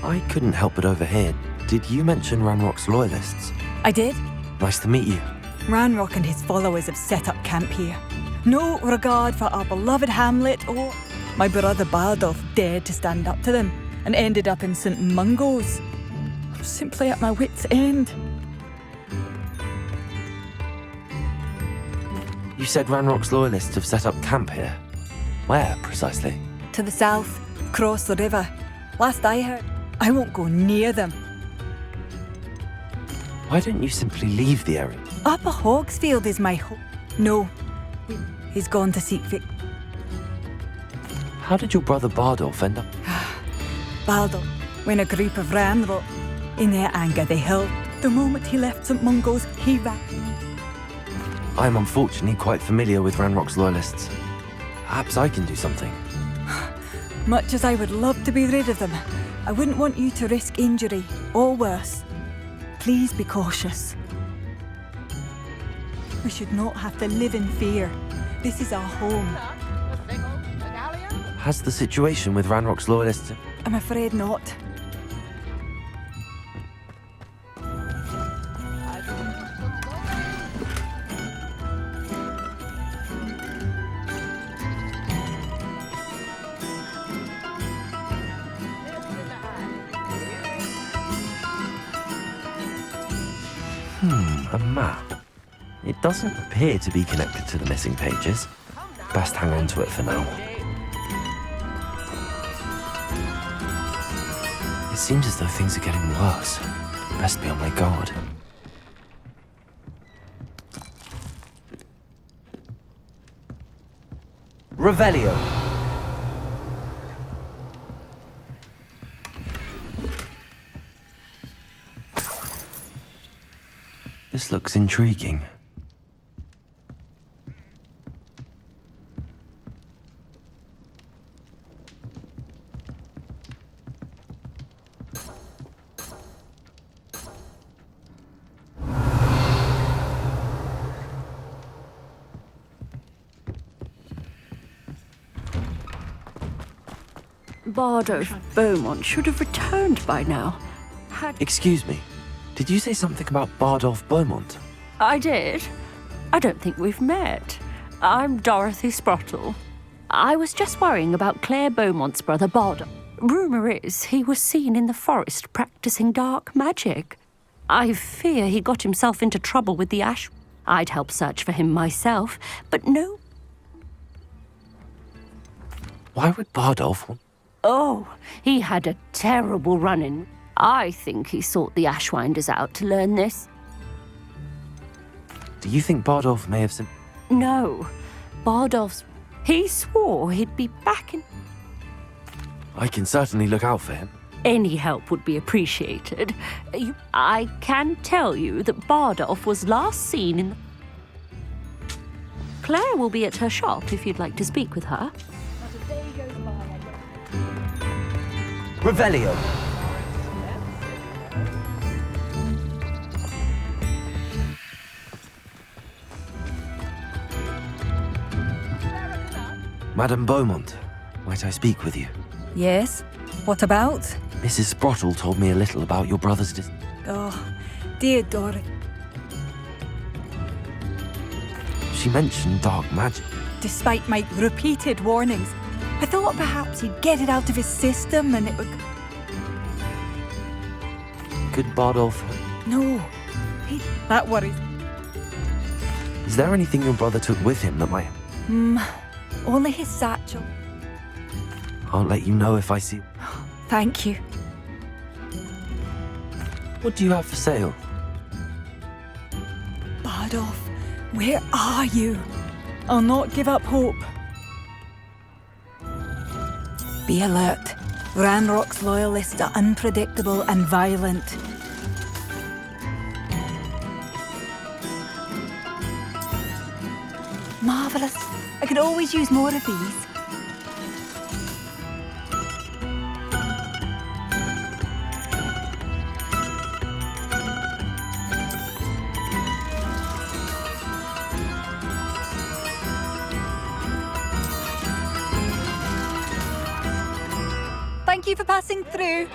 I couldn't help but overhear. Did you mention Ranrock's loyalists? I did. Nice to meet you. Ranrock and his followers have set up camp here. No regard for our beloved hamlet or... My brother Bardolph dared to stand up to them and ended up in St. Mungo's. I'm simply at my wit's end. You said Ranrock's loyalists have set up camp here. Where, precisely? To the south, across the river. Last I heard, I won't go near them. Why don't you simply leave the area? Upper Hogsfield is my home. No, he's gone to seek Vic. How did your brother Bardolph end up? Bardolph, when a group of Ranrock, in their anger they held. The moment he left St. Mungo's, he ran. I am unfortunately quite familiar with Ranrock's loyalists. Perhaps I can do something. Much as I would love to be rid of them, I wouldn't want you to risk injury, or worse. Please be cautious. We should not have to live in fear. This is our home. Has the situation with Ranrock's loyalists... I'm afraid not. A map. It doesn't appear to be connected to the missing pages. Best hang on to it for now. It seems as though things are getting worse. Best be on my guard. Revelio. This looks intriguing. Bardolph Beaumont should have returned by now. Excuse me. Did you say something about Bardolph Beaumont? I did. I don't think we've met. I'm Dorothy Sprottle. I was just worrying about Claire Beaumont's brother Bardolph. Rumour is he was seen in the forest practicing dark magic. I fear he got himself into trouble with the Ash. I'd help search for him myself, but no. Why would Bardolph want... Oh, he had a terrible run-in. I think he sought the Ashwinders out to learn this. Do you think Bardolph may have... No. Bardolph's... He swore he'd be back in... I can certainly look out for him. Any help would be appreciated. I can tell you that Bardolph was last seen in... Claire will be at her shop if you'd like to speak with her. Revelio. Madame Beaumont, might I speak with you? Yes? What about? Mrs. Sprottle told me a little about your brother's Oh, dear Dorothy. She mentioned dark magic. Despite my repeated warnings, I thought perhaps he'd get it out of his system and it would... Could Bardolph... No, that worries. Is there anything your brother took with him that might... Only his satchel. I'll let you know if I see... Thank you. What do you have for sale? Bardolph, where are you? I'll not give up hope. Be alert. Ranrock's loyalists are unpredictable and violent. Marvellous. I could always use more of these. Thank you for passing through.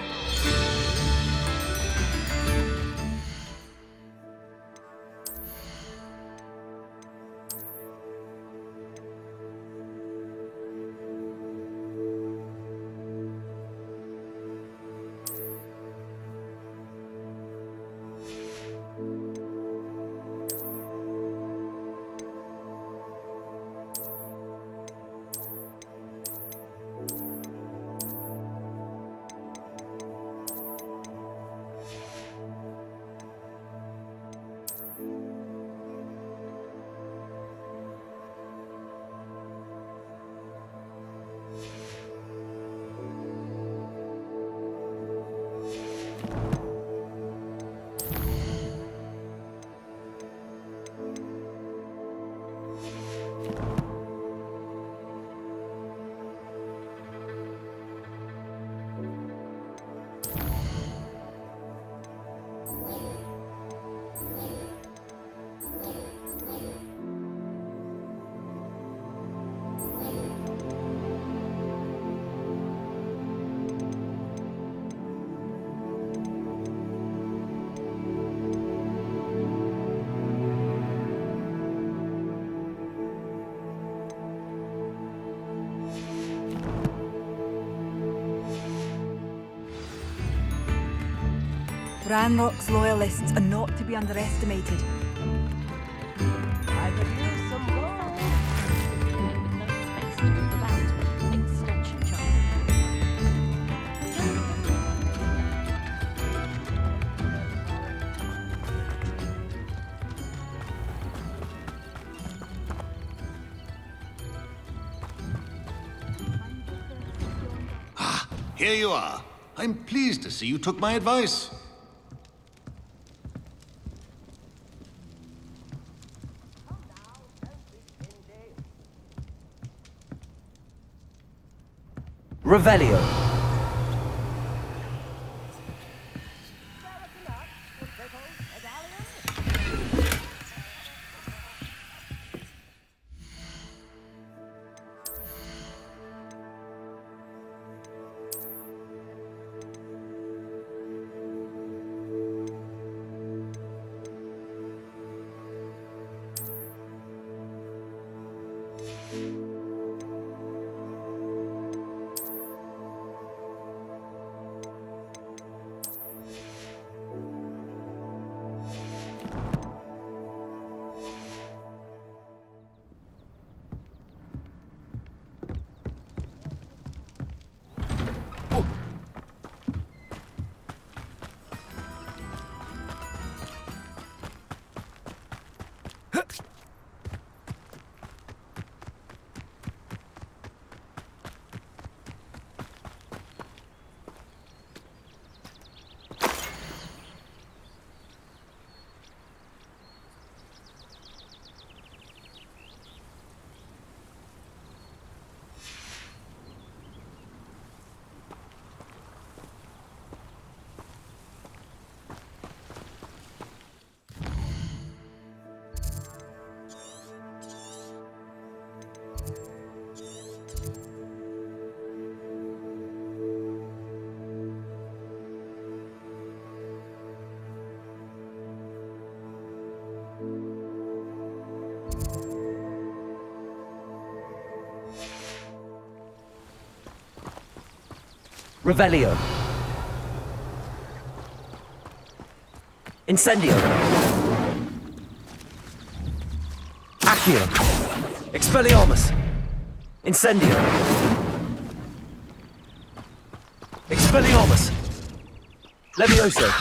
Ranrock's loyalists are not to be underestimated. I could use some more. No space to move about. Extension charge. Here you are. I'm pleased to see you took my advice. Revelio. Revelio. Incendio. Accio. Expelliarmus. Incendio. Expelliarmus. Levioso.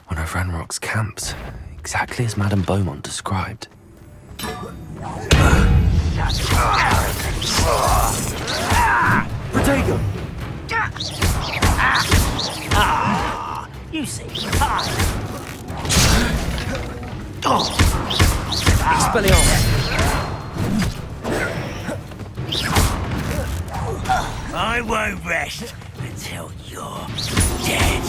One of Ranrock's camps, exactly as Madame Beaumont described. Protego! You seem tired. Expelliarmus! I won't rest until you're dead.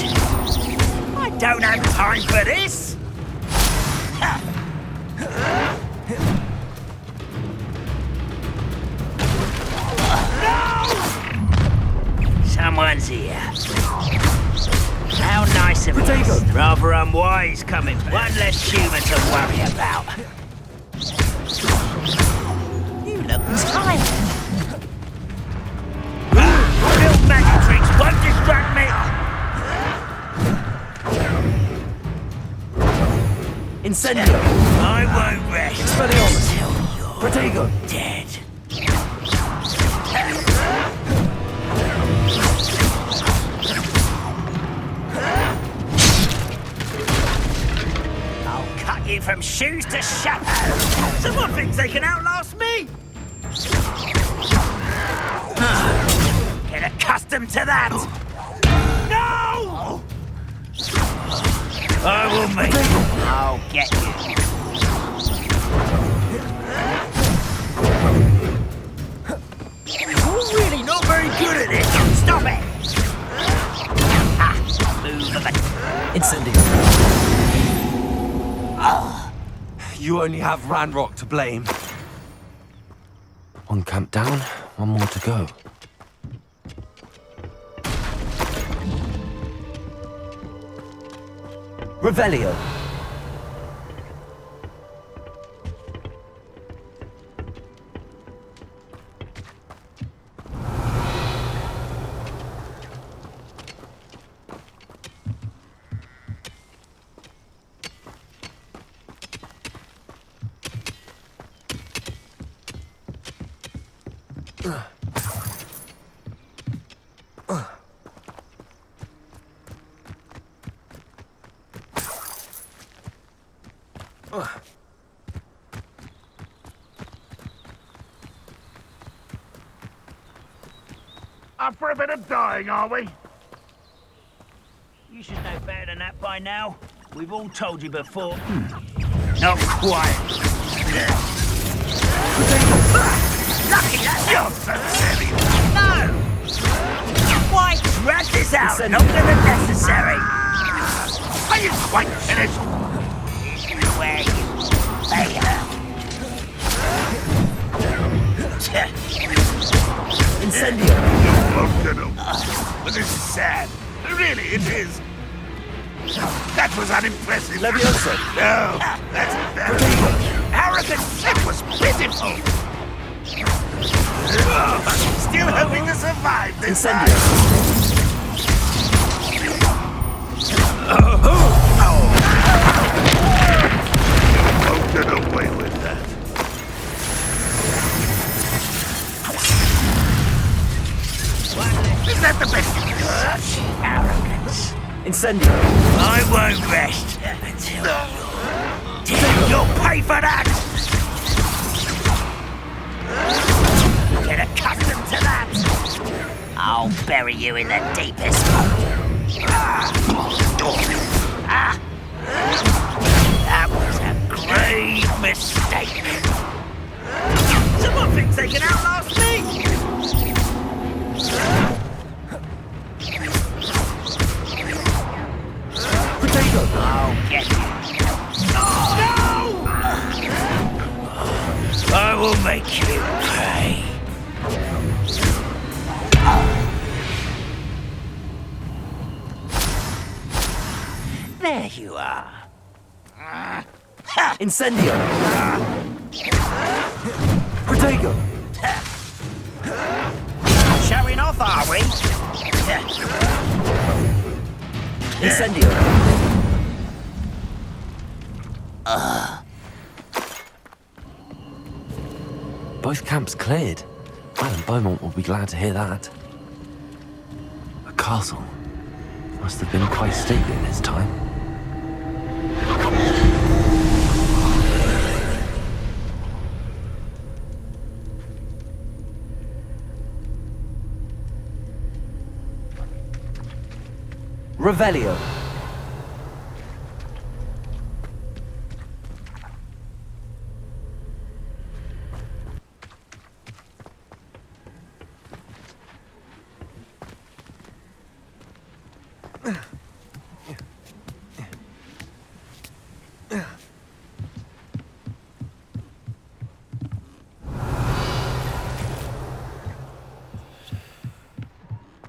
I don't have time for this! Someone's here. How nice of us. Rather unwise coming back. One less human to worry about. You look tired. Build magic tricks won't distract me. Incendio! I won't rest Expelliarmus! until you're Protego! dead. I'll cut you from shoes to shadow. Someone thinks they can outlast me. Get accustomed to that. No! I will make you. I'll get you. You're really not very good at this. Stop it! Move of it. Incendio! You only have Ranrock to blame. One camp down, one more to go. Revelio! Up for a bit of dying, are we? You should know better than that by now. We've all told you before. Not quite. Lucky that's you're so silly. No! Why drag this out? Longer than necessary. Are you quite finished? This is where you fail. Incendio! But this is sad. Really, it is. That was unimpressive. Levioso! No, that's very arrogant. That was pitiful. Still hoping to survive this time. Won't get away with that. Is that the best you can do? Such arrogance. Incendio! I won't rest until you'll pay for that! Get accustomed to that! I'll bury you in the deepest That was a grave mistake! Someone thinks they can outlast me! I'll get you. No! I will make you pay. There you are. Incendio! Protego! Showing off, are we? Incendio! Both camps cleared. Alan Beaumont will be glad to hear that. A castle. Must have been quite stately in its time. Revelio.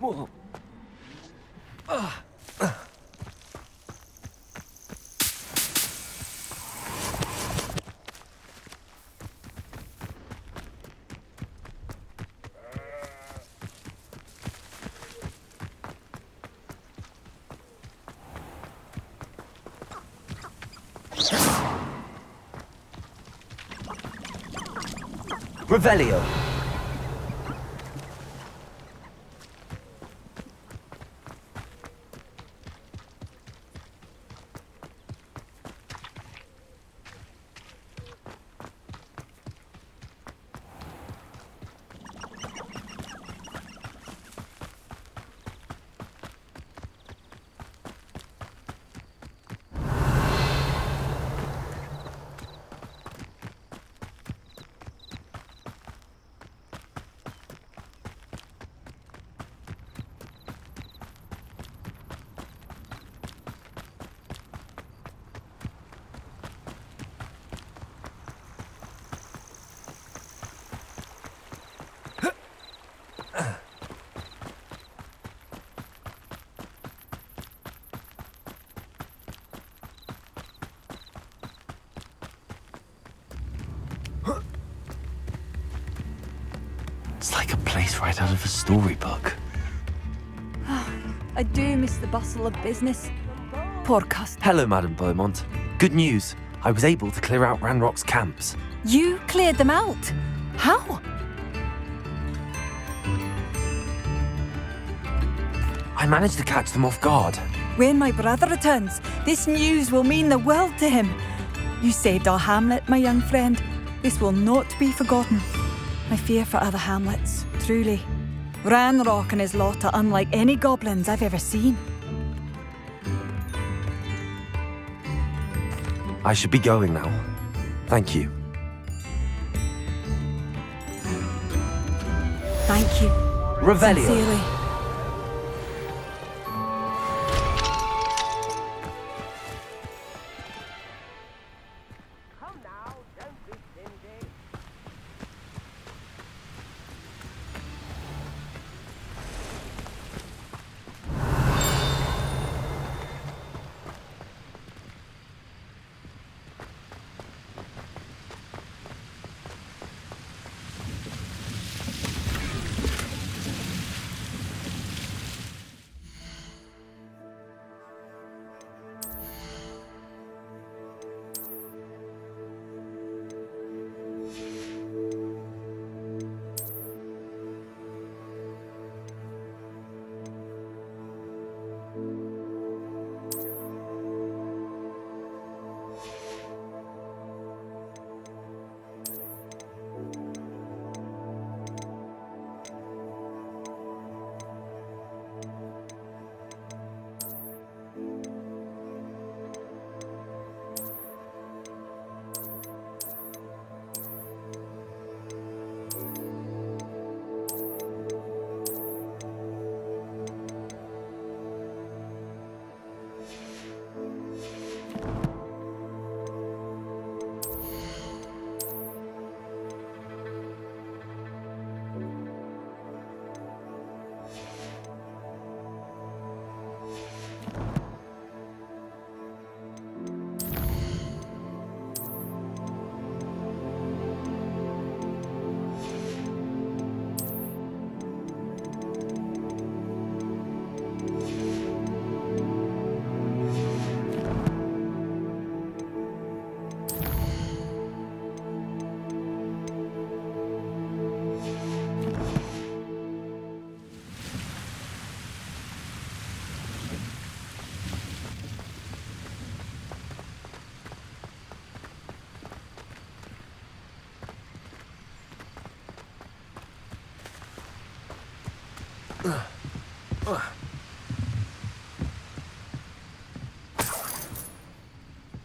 Whoa. Revelio. It's like a place right out of a storybook. I do miss the bustle of business. Poor Cust. Hello, Madame Beaumont. Good news. I was able to clear out Ranrock's camps. You cleared them out? How? I managed to catch them off guard. When my brother returns, this news will mean the world to him. You saved our hamlet, my young friend. This will not be forgotten. I fear for other hamlets, truly. Ranrock and his lot are unlike any goblins I've ever seen. I should be going now. Thank you. Thank you. Revelio. Sincerely.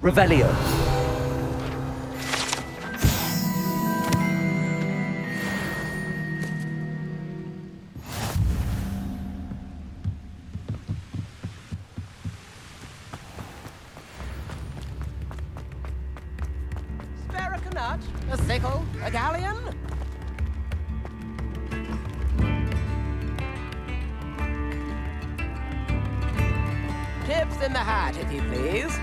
Revelio. nut, a sickle, a galleon. Tips in the hat, if you please.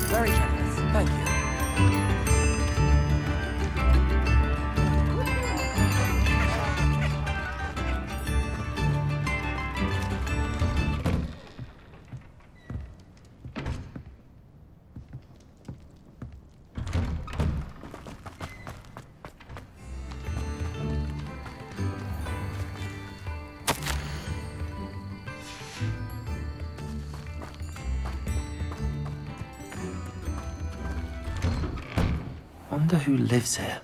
Very generous, thank you. Wonder who lives here.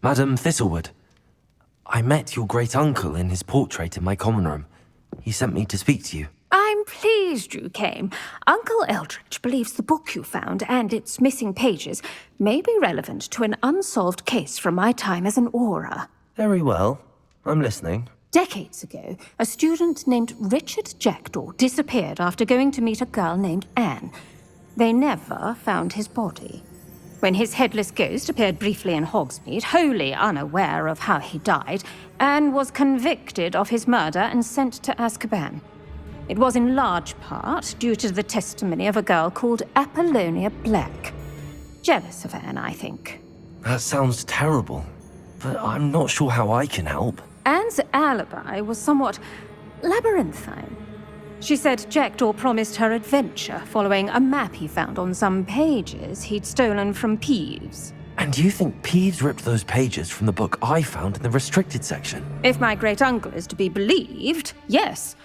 Madam Thistlewood, I met your great-uncle in his portrait in my common room. He sent me to speak to you. I'm pleased you came. Uncle Eldridge believes the book you found and its missing pages may be relevant to an unsolved case from my time as an aura. Very well. I'm listening. Decades ago, a student named Richard Jackdaw disappeared after going to meet a girl named Anne. They never found his body. When his headless ghost appeared briefly in Hogsmead, wholly unaware of how he died, Anne was convicted of his murder and sent to Azkaban. It was in large part due to the testimony of a girl called Apollonia Black. Jealous of Anne, I think. That sounds terrible, but I'm not sure how I can help. Anne's alibi was somewhat labyrinthine. She said Jackdaw promised her adventure following a map he found on some pages he'd stolen from Peeves. And you think Peeves ripped those pages from the book I found in the restricted section? If my great-uncle is to be believed, yes.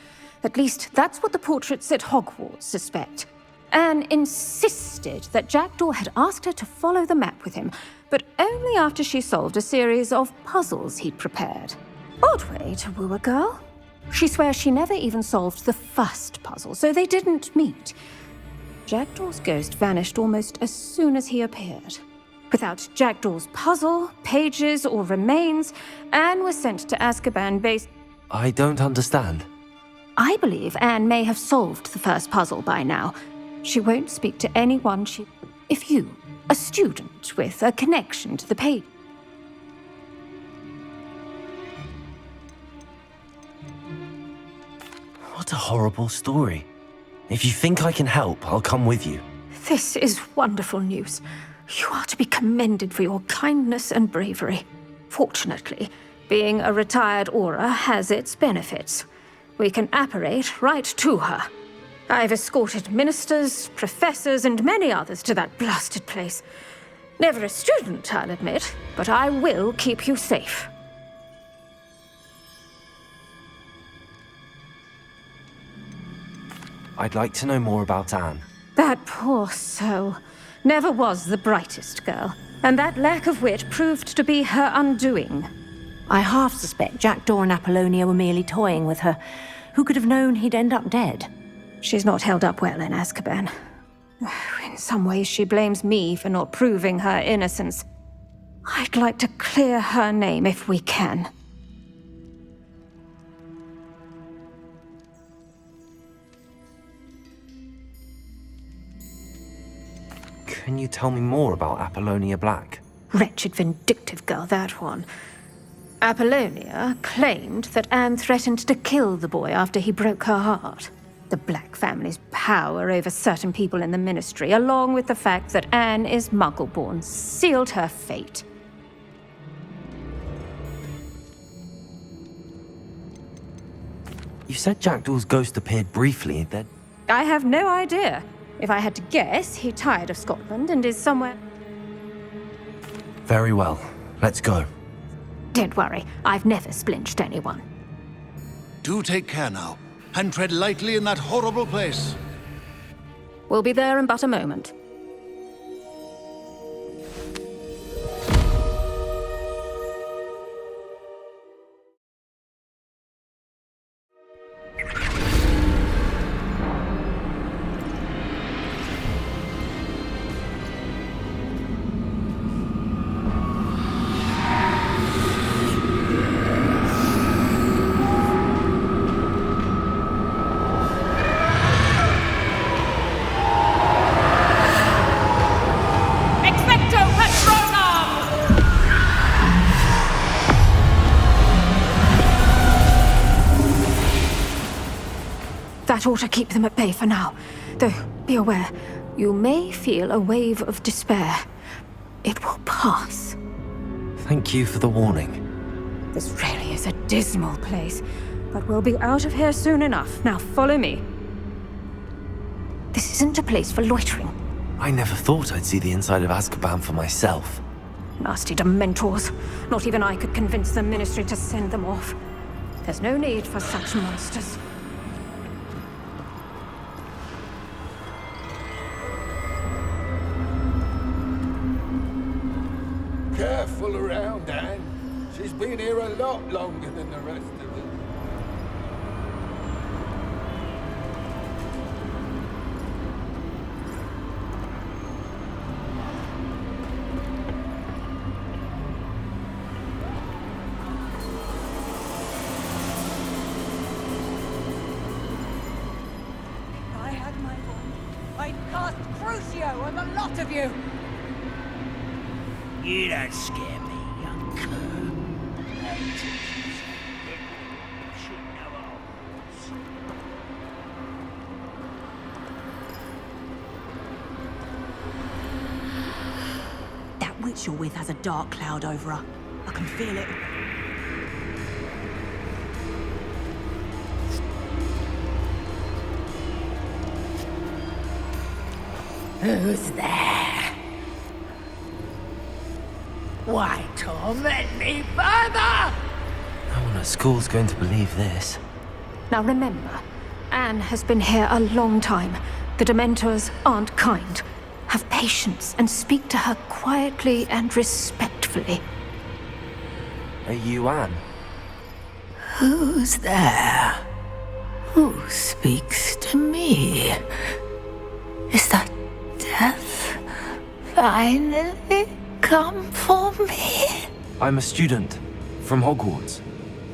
At least that's what the portraits at Hogwarts suspect. Anne insisted that Jackdaw had asked her to follow the map with him, but only after she solved a series of puzzles he'd prepared. Odd way to woo a girl. She swears she never even solved the first puzzle, so they didn't meet. Jackdaw's ghost vanished almost as soon as he appeared. Without Jackdaw's puzzle, pages, or remains, Anne was sent to Azkaban based... I don't understand. I believe Anne may have solved the first puzzle by now. She won't speak to anyone she... If you, a student with a connection to the page... What a horrible story. If you think I can help, I'll come with you. This is wonderful news. You are to be commended for your kindness and bravery. Fortunately, being a retired aura has its benefits. We can apparate right to her. I've escorted ministers, professors, and many others to that blasted place. Never a student, I'll admit, but I will keep you safe. I'd like to know more about Anne. That poor soul never was the brightest girl, and that lack of wit proved to be her undoing. I half suspect Jackdaw and Apollonia were merely toying with her. Who could have known he'd end up dead? She's not held up well in Azkaban. In some ways, she blames me for not proving her innocence. I'd like to clear her name if we can. Can you tell me more about Apollonia Black? Wretched, vindictive girl, that one. Apollonia claimed that Anne threatened to kill the boy after he broke her heart. The Black family's power over certain people in the Ministry, along with the fact that Anne is Muggle-born, sealed her fate. You said Jackdaw's ghost appeared briefly, then... I have no idea. If I had to guess, he tired of Scotland and is somewhere... Very well. Let's go. Don't worry, I've never splinched anyone. Do take care now. and tread lightly in that horrible place. We'll be there in but a moment. That ought to keep them at bay for now. Though, be aware, you may feel a wave of despair. It will pass. Thank you for the warning. This really is a dismal place, but we'll be out of here soon enough. Now follow me. This isn't a place for loitering. I never thought I'd see the inside of Azkaban for myself. Nasty Dementors. Not even I could convince the Ministry to send them off. There's no need for such monsters. Careful around, Anne. She's been here a lot longer than the rest of us. If I had my wand, I'd cast Crucio on the lot of you! You don't scare me, young cur. That witch you're with has a dark cloud over her. I can feel it. Who's there? Why torment me further? No one at school's going to believe this. Now remember, Anne has been here a long time. The Dementors aren't kind. Have patience and speak to her quietly and respectfully. Are you Anne? Who's there? Who speaks to me? Is that death finally come for me? I'm a student from Hogwarts.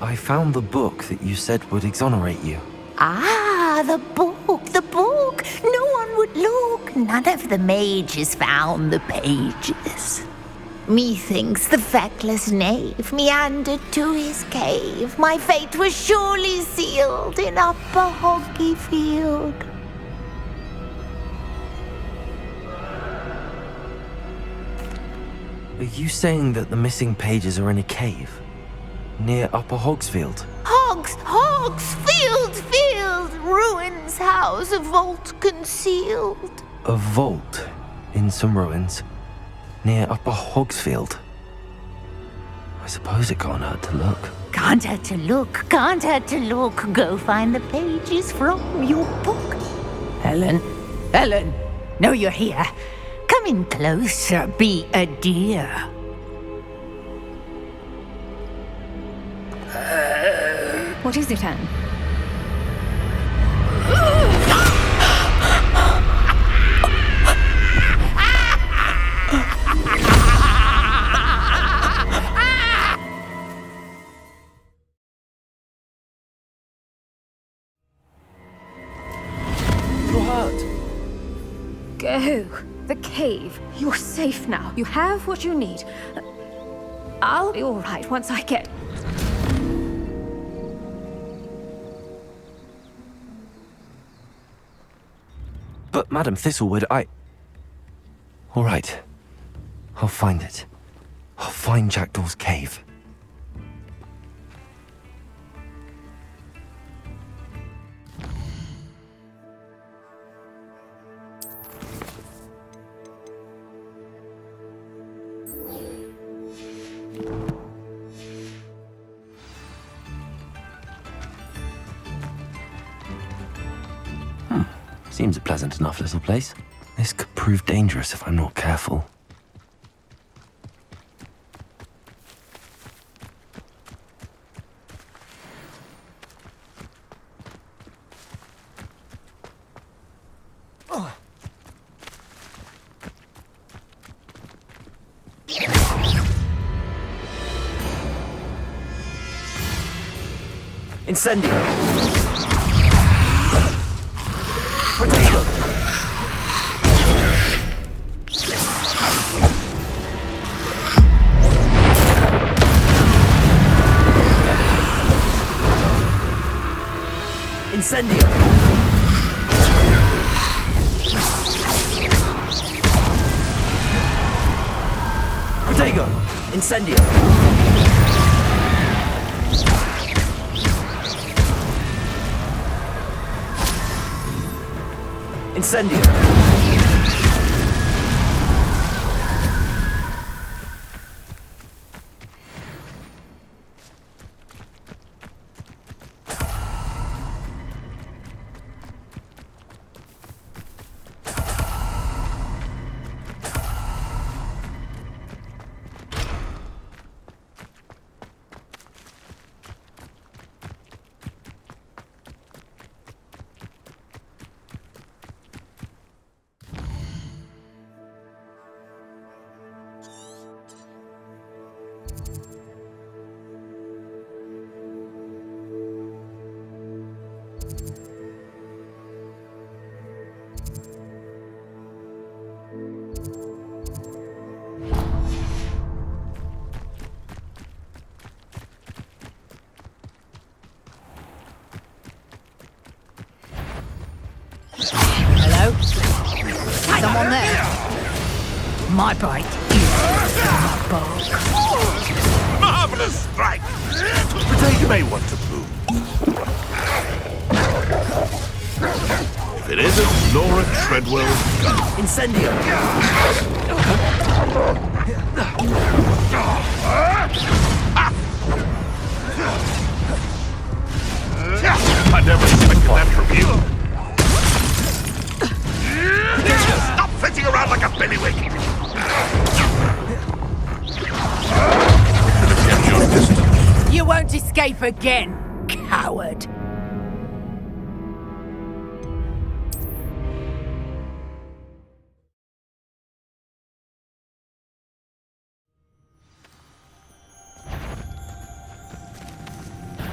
I found the book that you said would exonerate you. Ah, the book, the book. No one would look. None of the mages found the pages. Methinks the feckless knave meandered to his cave. My fate was surely sealed in Upper Hogsmead. Are you saying that the missing pages are in a cave? Near Upper Hogsfield? Hogsfield, ruins house, a vault concealed. A vault in some ruins near Upper Hogsfield. I suppose it can't hurt to look. Can't hurt to look, can't hurt to look. Go find the pages from your book. Helen, know you're here. Come in closer, be a dear. What is it, Anne? You're hurt. Go. The cave. You're safe now. You have what you need. I'll be all right once I get... But Madam Thistlewood, all right. I'll find it. I'll find Jackdaw's cave. Seems a pleasant enough little place. This could prove dangerous if I'm not careful. Incendio! Potato! Incendio! Potato! Incendio! Incendio! Hello? Someone there? My bite is my bark. Marvelous strike! Potato may want to move. If it isn't Laura Treadwell's gun. Incendio! I never expected that from you. Stop flitting around like a billywig! Should have kept your distance. You won't escape again, coward.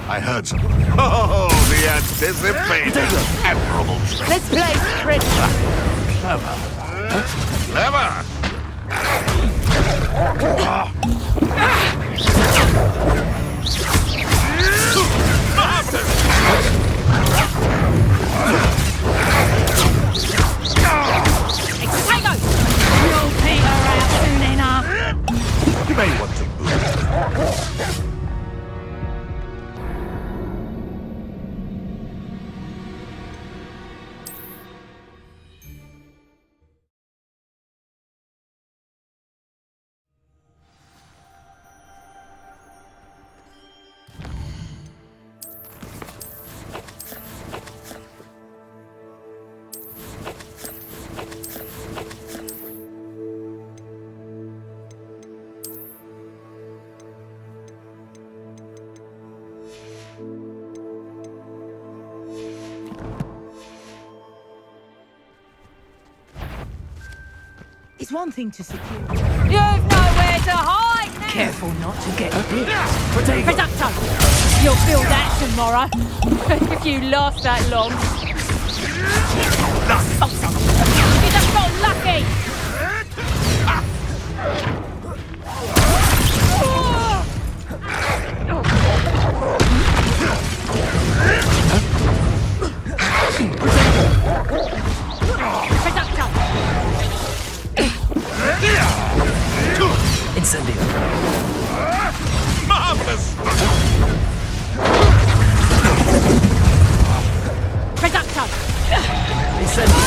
I heard something. Oh, the anticipated admirable trick. Let's play Prince. Clever. Clever! Potato! You'll peter out soon enough. You may want to move. It's one thing to secure. You've nowhere to hide now. Careful not to get bit. Producto! You'll feel that tomorrow. If you last that long. You just got lucky! Incendio! Marvelous! Producto! Incendio!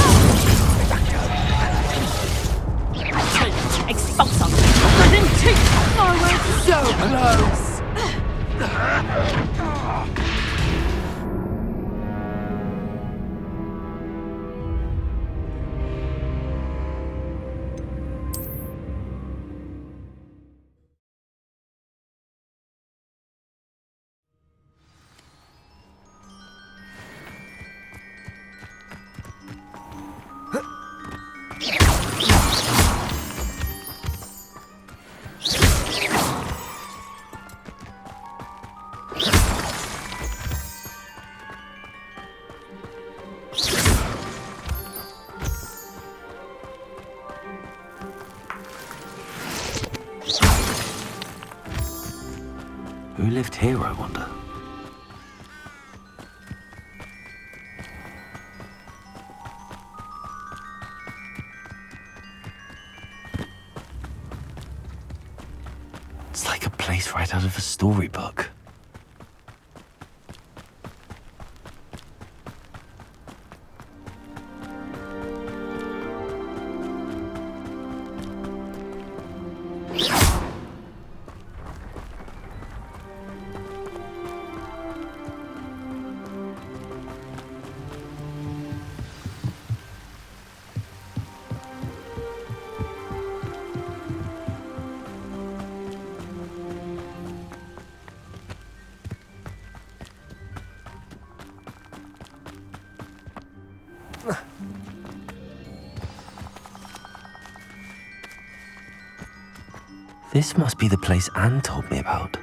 Expulso! Couldn't teach! I went so close! Who lived here, I wonder? It's like a place right out of a storybook. This must be the place Anne told me about.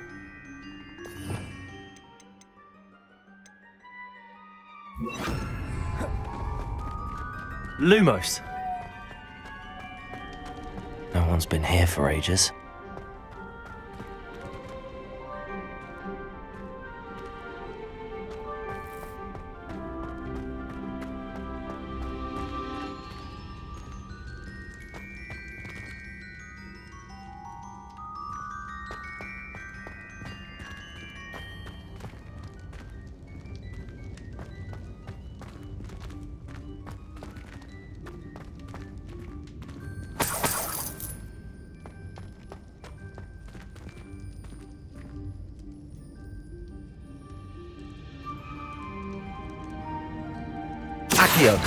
Lumos. No one's been here for ages. Accio.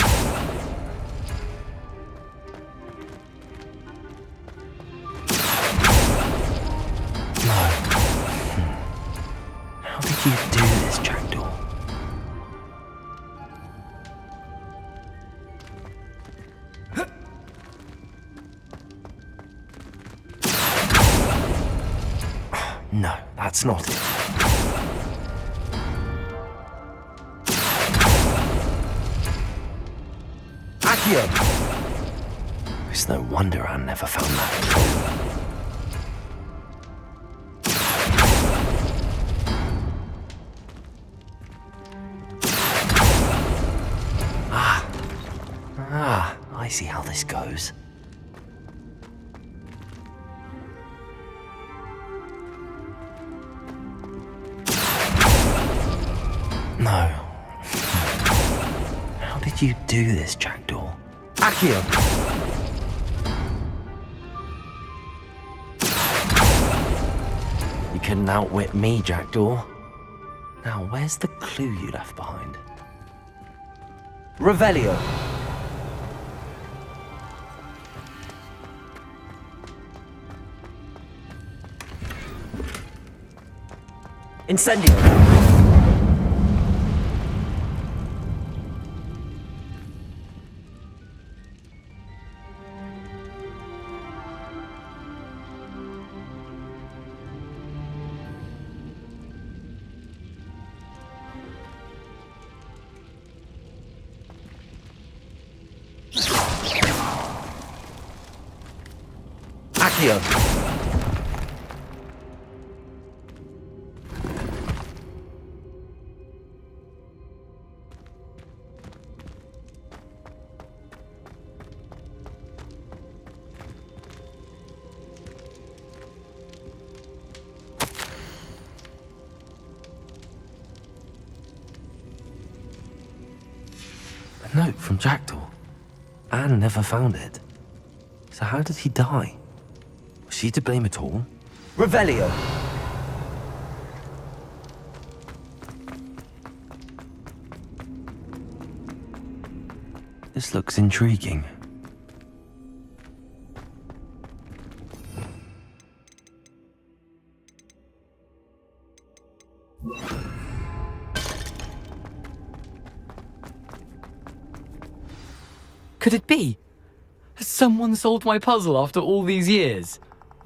How did you do this, Jackdaw? No, that's not it. It's no wonder Anne never found that clue. I see how this goes. No. How did you do this, Jackdaw? Accio. You couldn't outwit me, Jackdaw. Now, where's the clue you left behind? Revelio. Incendio. Accio. A note from Jackdaw. Anne never found it. So how did he die? Was she to blame at all? Revelio. This looks intriguing. Could it be? Has someone solved my puzzle after all these years?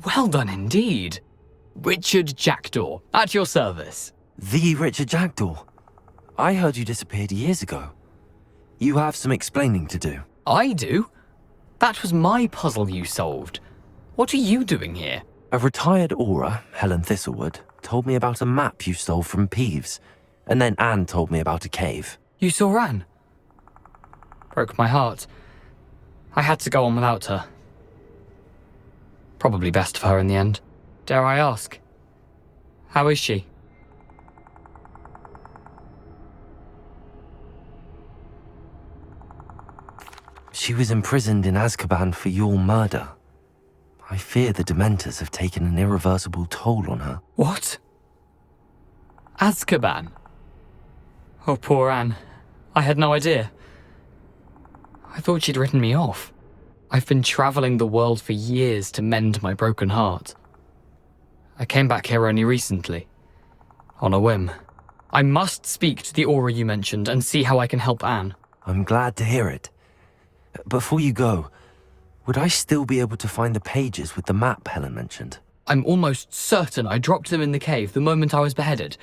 Well done indeed. Richard Jackdaw, at your service. The Richard Jackdaw? I heard you disappeared years ago. You have some explaining to do. I do? That was my puzzle you solved. What are you doing here? A retired aura, Helen Thistlewood, told me about a map you stole from Peeves, and then Anne told me about a cave. You saw Anne? Broke my heart. I had to go on without her. Probably best for her in the end. Dare I ask? How is she? She was imprisoned in Azkaban for your murder. I fear the Dementors have taken an irreversible toll on her. What? Azkaban? Oh, poor Anne. I had no idea. I thought she'd written me off. I've been travelling the world for years to mend my broken heart. I came back here only recently. On a whim. I must speak to the aura you mentioned and see how I can help Anne. I'm glad to hear it. Before you go, would I still be able to find the pages with the map Helen mentioned? I'm almost certain I dropped them in the cave the moment I was beheaded.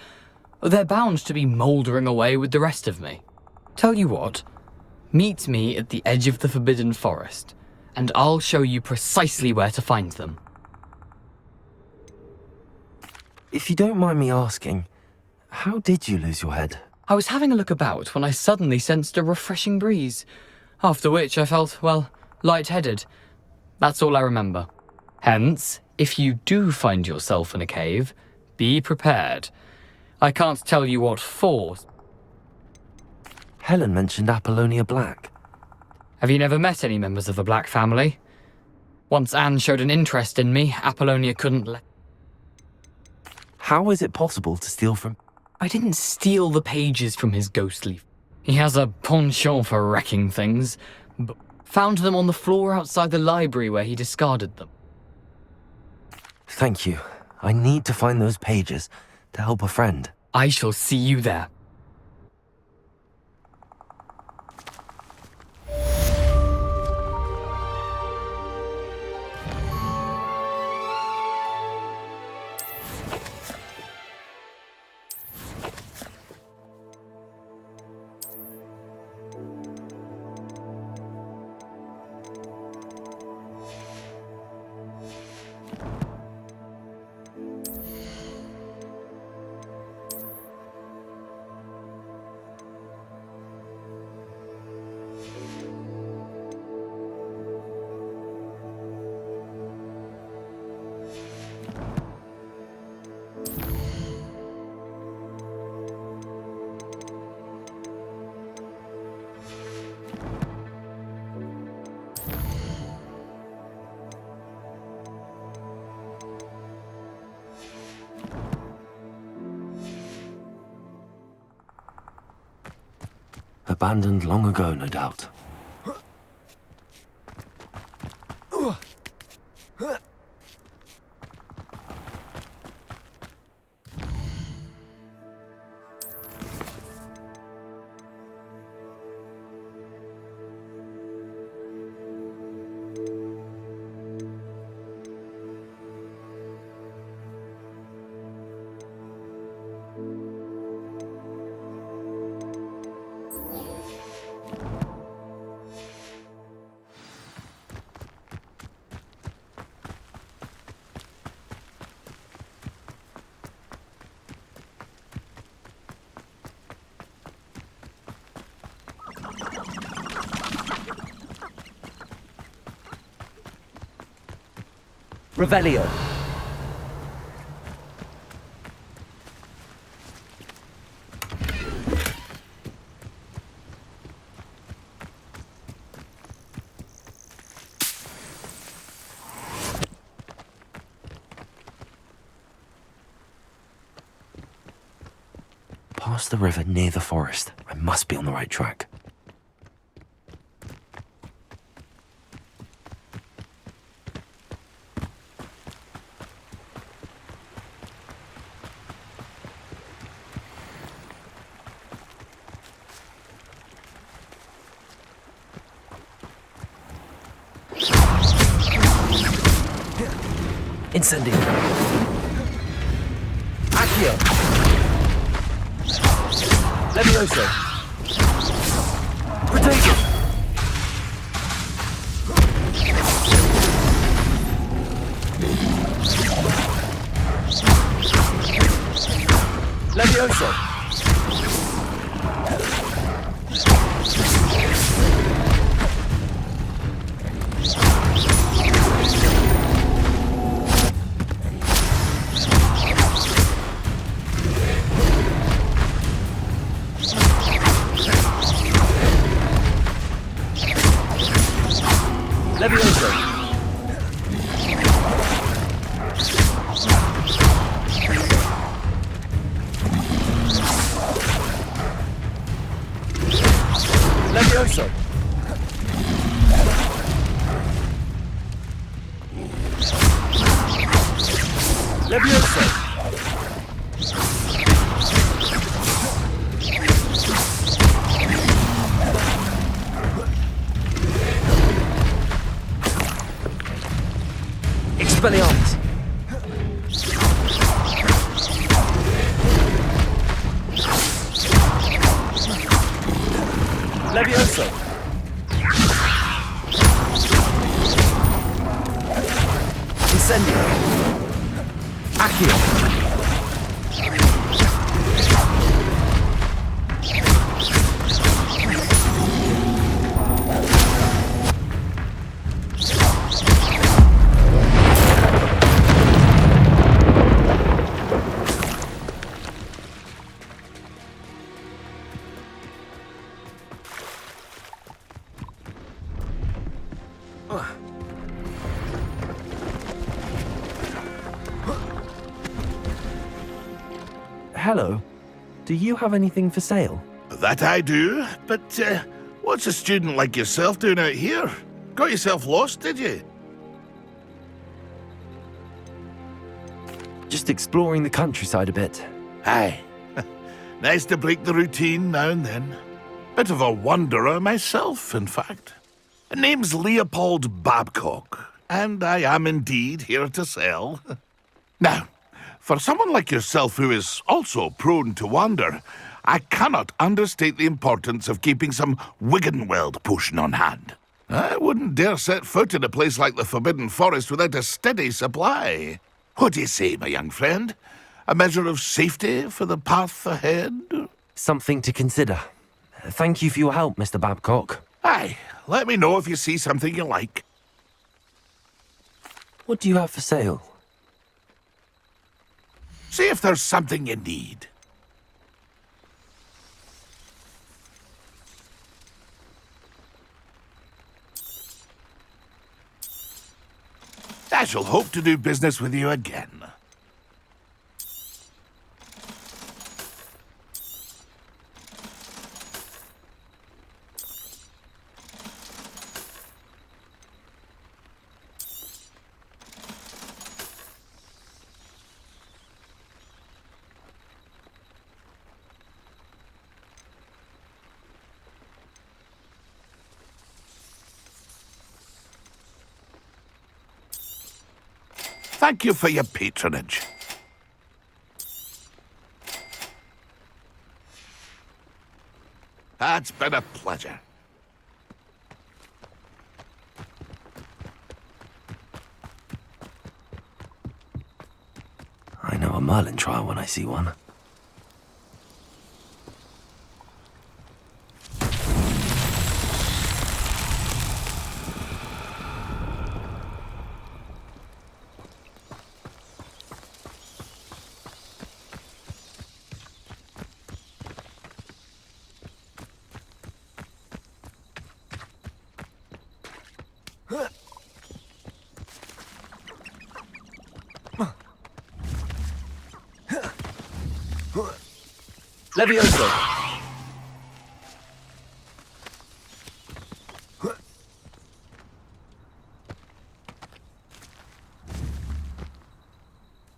They're bound to be mouldering away with the rest of me. Tell you what, meet me at the edge of the Forbidden Forest, and I'll show you precisely where to find them. If you don't mind me asking, how did you lose your head? I was having a look about when I suddenly sensed a refreshing breeze, after which I felt, well, lightheaded. That's all I remember. Hence, if you do find yourself in a cave, be prepared. I can't tell you what for. Helen mentioned Apollonia Black. Have you never met any members of the Black family? Once Anne showed an interest in me, Apollonia couldn't let... How is it possible to steal from... I didn't steal the pages from his ghostly... He has a penchant for wrecking things, but found them on the floor outside the library where he discarded them. Thank you. I need to find those pages to help a friend. I shall see you there. Abandoned long ago, no doubt. Revelio. Past the river near the forest. I must be on the right track. Incendio. Accio. Levioso. Protego. Levioso! Levioso! Levioso! Levioso! Expelliarmus! Levioso! Incendio! Accio! Hello. Do you have anything for sale? That I do, but what's a student like yourself doing out here? Got yourself lost, did you? Just exploring the countryside a bit. Aye. Nice to break the routine now and then. Bit of a wanderer myself, in fact. Name's Leopold Babcock, and I am indeed here to sell. Now, for someone like yourself who is also prone to wander, I cannot understate the importance of keeping some Wiggenweld potion on hand. I wouldn't dare set foot in a place like the Forbidden Forest without a steady supply. What do you say, my young friend? A measure of safety for the path ahead? Something to consider. Thank you for your help, Mr. Babcock. Aye, let me know if you see something you like. What do you have for sale? See if there's something you need. I shall hope to do business with you again. Thank you for your patronage. It's been a pleasure. I know a Merlin trial when I see one. Levioso!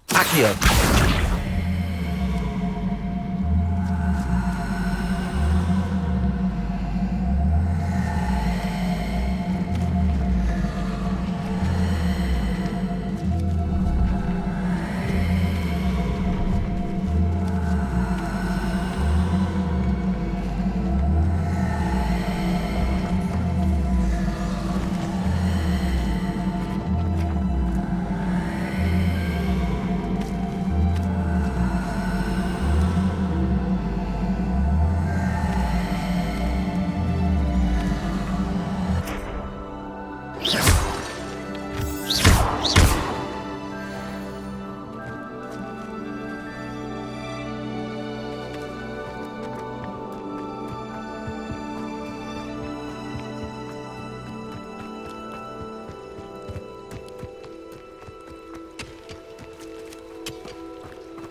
Accio!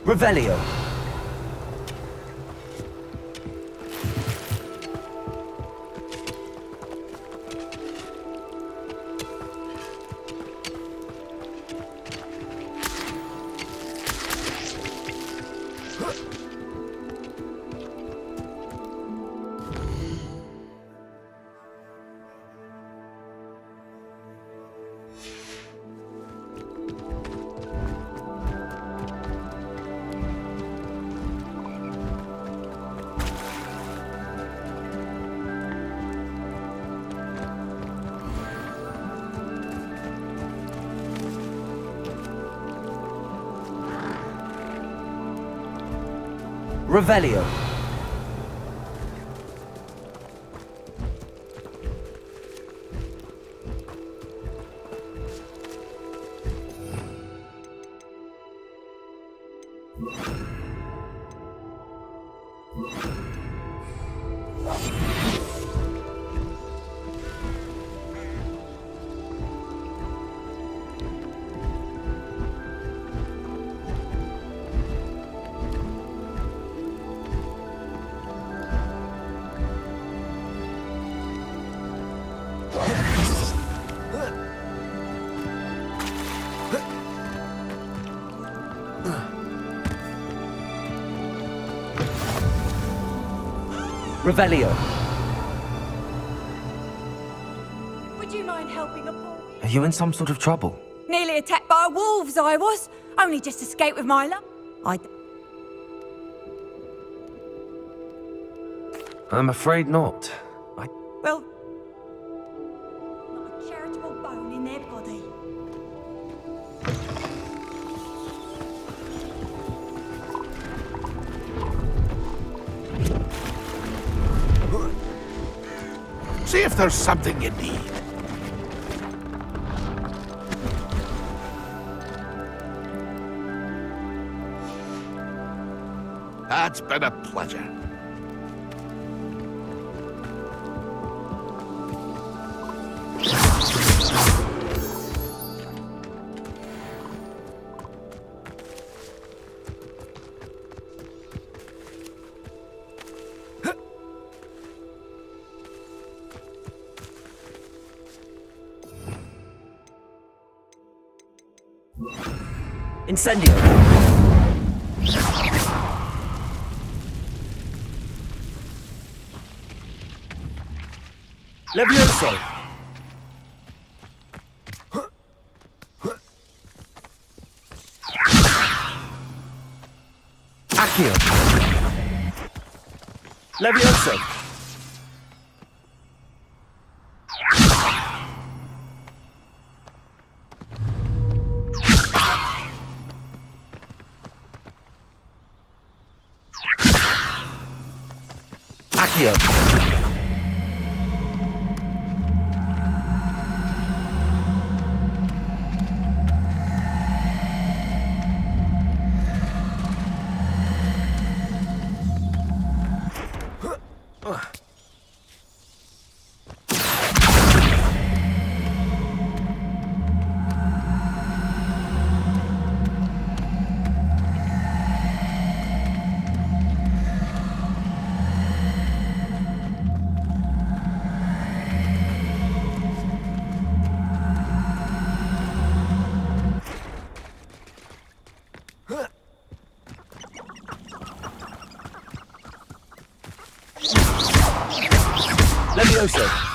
Revelio. Revelio. Revelio. Would you mind helping a boy? Are you in some sort of trouble? Nearly attacked by wolves, I was. Only just escaped with my luck. I'm afraid not. Well, not a charitable bone in their body. See if there's something you need. It's been a pleasure. Incendio. Levioso. Accio. Levioso. Accio. Levioso.